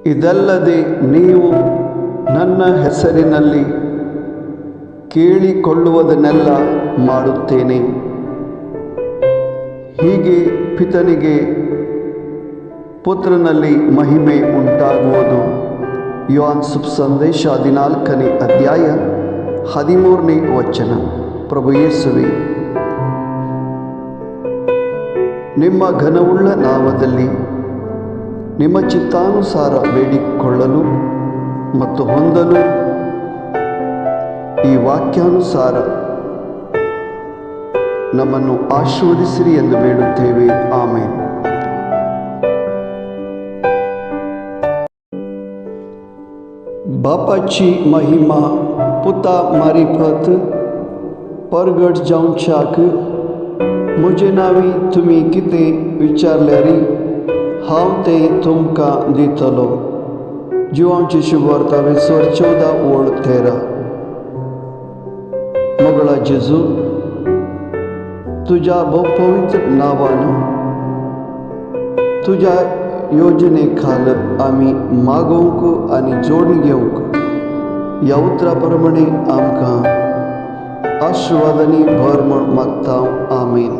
ಇದಲ್ಲದೆ ನೀವು ನನ್ನ ಹೆಸರಿನಲ್ಲಿ ಕೇಳಿಕೊಳ್ಳುವುದನ್ನೆಲ್ಲ ಮಾಡುತ್ತೇನೆ. ಹೀಗೆ ಪಿತನಿಗೆ ಪುತ್ರನಲ್ಲಿ ಮಹಿಮೆ ಉಂಟಾಗುವುದು. ಯೋಹಾನ ಶುಭ ಸಂದೇಶ 14ನೇ ಅಧ್ಯಾಯ 13ನೇ ವಚನ. ಪ್ರಭು ಯೇಸುವೆ, ನಿಮ್ಮ ಘನವುಳ್ಳ ನಾಮದಲ್ಲಿ ನಿಮ್ಮ ಚಿತ್ತಾನುಸಾರ ಬೇಡಿಕೊಳ್ಳಲು ಮತ್ತು ಹೊಂದಲು ಈ ವಾಕ್ಯಾನುಸಾರ ನಮ್ಮನ್ನು ಆಶೀರ್ವದಿಸಿರಿ ಎಂದು ಬೇಡುತ್ತೇವೆ. ಆಮೇನ್. बापाची महिमा पुता मारिफत परगट जावच्याक म्हजे नांवी तुमी कितें विचारल्यारी हांव तें तुमकां दितलो. जिवांची शुभवार्ता 14:13. मगळा जेजू, तुझ्या बहुपवित्र नावानं तुझ्या योजने खाल आम्ही मागोवंक आनी जोडून घेवंक ह्या उतरा प्रमाणे आमकां आशिर्वादांनी भर म्हूण मागता. आमेन.